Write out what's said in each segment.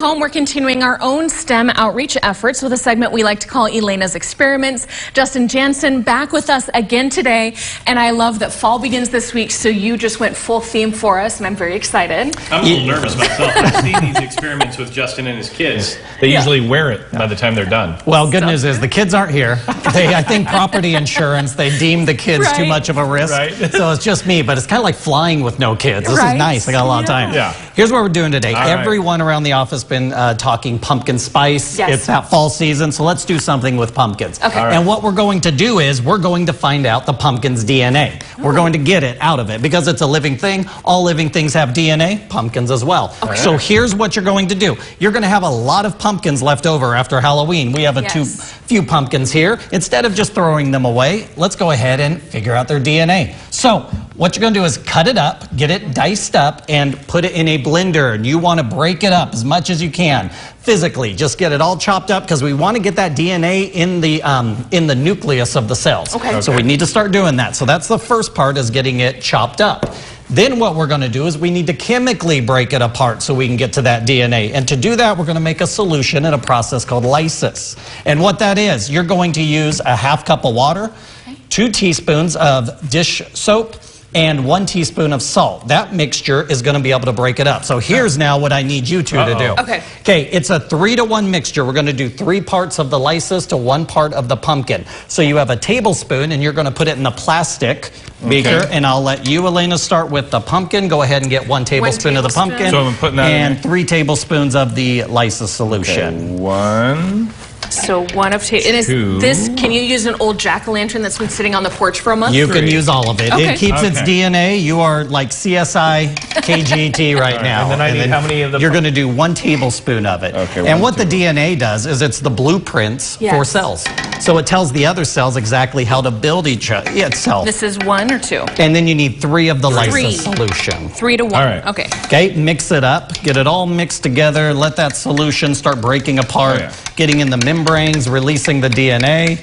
Home, we're continuing our own STEM outreach efforts with a segment we like to call Elainas Experiments. Justin Jansen back with us again today, and I love that fall begins this week, so you just went full theme for us, and I'm very excited. I'm a little nervous myself. I've seen these experiments with Justin and his kids. They usually wear it by the time they're done. Well, good news is the kids aren't here. I think property insurance, they deem the kids too much of a risk. Right. So it's just me, but it's kind of like flying with no kids. This is nice. I got a lot of time. Yeah. Here's what we're doing today. All Everyone around the office been talking pumpkin spice. Yes. It's that fall season, so let's do something with pumpkins. Okay. And what we're going to do is we're going to find out the pumpkin's DNA. We're going to get it out of it because it's a living thing. All living things have DNA, pumpkins as well. Okay. So here's what you're going to do. You're going to have a lot of pumpkins left over after Halloween. We have a few pumpkins here. Instead of just throwing them away, let's go ahead and figure out their DNA. So what you're going to do is cut it up, get it diced up, and put it in a blender. And you want to break it up as much as you can physically. Just get it all chopped up because we want to get that DNA in the nucleus of the cells. Okay. So we need to start doing that. So that's the first part, is getting it chopped up. Then what we're going to do is we need to chemically break it apart so we can get to that DNA. And to do that, we're going to make a solution in a process called lysis. And what that is, you're going to use a half cup of water, 2 teaspoons of dish soap, and 1 teaspoon of salt. That mixture is going to be able to break it up. So here's now what I need you two to do. Okay, it's a 3-to-1 mixture. We're going to do 3 parts of the lysis to 1 part of the pumpkin. So you have a tablespoon, and you're going to put it in a plastic beaker, and I'll let you, Elena, start with the pumpkin. Go ahead and get 1 tablespoon of the pumpkin, so I'm putting that and 3 tablespoons of the lysis solution. Okay, 1. So 1 of 2. And is this, can you use an old jack-o'-lantern that's been sitting on the porch for a month? You can use all of it. Okay. It keeps its DNA. You are like CSI KGT right now. And then I need how many of the... You're going to do 1 tablespoon of it. Okay, and what the DNA does is it's the blueprints for cells. So it tells the other cells exactly how to build itself. This is 1 or 2? And then you need 3 of the lysis solution. 3 to 1. All right. Okay. Okay, mix it up. Get it all mixed together. Let that solution start breaking apart, getting in the membranes, releasing the DNA.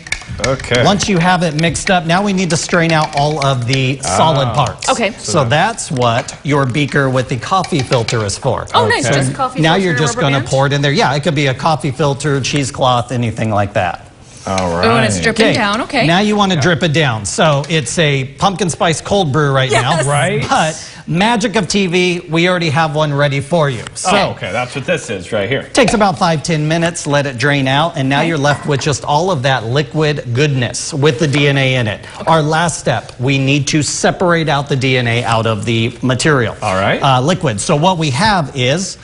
Okay. Once you have it mixed up, now we need to strain out all of the solid parts. Okay. So that's what your beaker with the coffee filter is for. Oh, nice. Just coffee filter. Now you're just going to pour it in there. Yeah, it could be a coffee filter, cheesecloth, anything like that. All right. Oh, and it's dripping down. Okay. Now you want to drip it down. So it's a pumpkin spice cold brew right now. Right. But magic of TV, we already have one ready for you. So okay, that's what this is right here. Takes about 5-10 minutes, let it drain out, and now you're left with just all of that liquid goodness with the DNA in it. Our last step, we need to separate out the DNA out of the material. All right. Liquid. So what we have is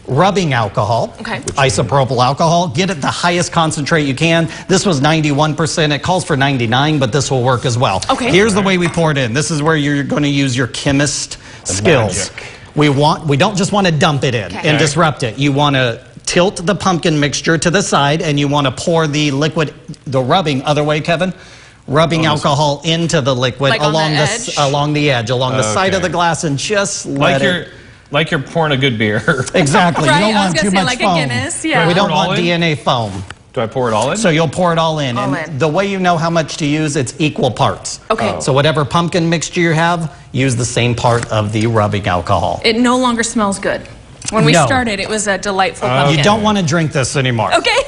rubbing alcohol, isopropyl alcohol. Get it the highest concentrate you can. This was 91%. It calls for 99, but this will work as well. Okay. Here's the way we pour it in. This is where you're going to use your chemist skills. We don't just want to dump it in and disrupt it. You want to tilt the pumpkin mixture to the side, and you want to pour the liquid, the rubbing, other way, Kevin. Rubbing alcohol into the liquid, like along the edge, along the side of the glass, and just let it. Like you're pouring a good beer. Exactly. You don't want too much foam. Guinness, we don't want DNA foam. Do I pour it all in? So you'll pour it all in. The way you know how much to use, it's equal parts. Okay. So whatever pumpkin mixture you have, use the same part of the rubbing alcohol. It no longer smells good. When we started, it was a delightful pumpkin. You don't want to drink this anymore. Okay.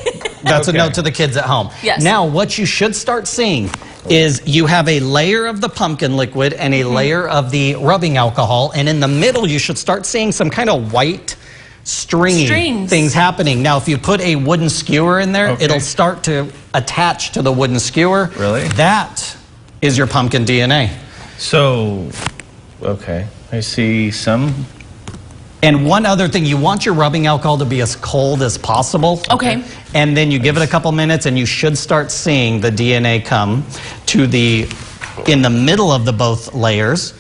That's a note to the kids at home. Yes. Now, what you should start seeing is you have a layer of the pumpkin liquid and a layer of the rubbing alcohol, and in the middle you should start seeing some kind of white stringy things happening. Now, if you put a wooden skewer in there, it'll start to attach to the wooden skewer. Really? That is your pumpkin DNA. So, okay, I see some. And one other thing, you want your rubbing alcohol to be as cold as possible. Okay. And then you give it a couple minutes, and you should start seeing the DNA come to in the middle of the both layers.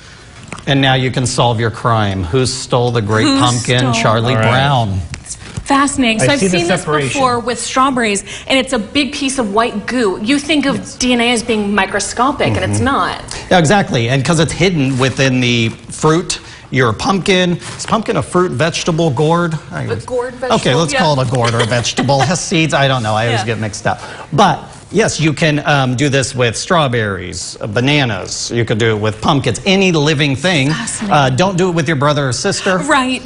And now you can solve your crime. Who stole the great pumpkin? Charlie Brown. Fascinating. So I've seen this before with strawberries, and it's a big piece of white goo. You think of DNA as being microscopic, and it's not. Yeah, exactly. And because it's hidden within the fruit. Your pumpkin, is pumpkin a fruit, vegetable, gourd? A gourd vegetable. Okay, let's call it a gourd or a vegetable. It has seeds, I don't know, I always get mixed up. But Yes, you can do this with strawberries, bananas. You could do it with pumpkins, any living thing. Don't do it with your brother or sister. Right.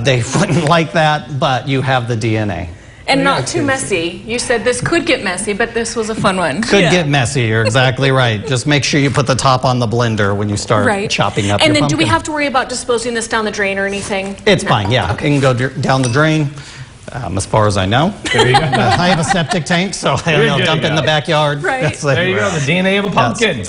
They wouldn't like that, but you have the DNA. And not too messy. You said this could get messy, but this was a fun one. Could get messy, you're exactly right. Just make sure you put the top on the blender when you start chopping up And your then do we pumpkin. have to worry about disposing this down the drain or anything? It's fine, yeah. It can go down the drain, as far as I know. There you go. I have a septic tank, so I'll dump it in the backyard. Right. That's it. There you go, the DNA of a pumpkin.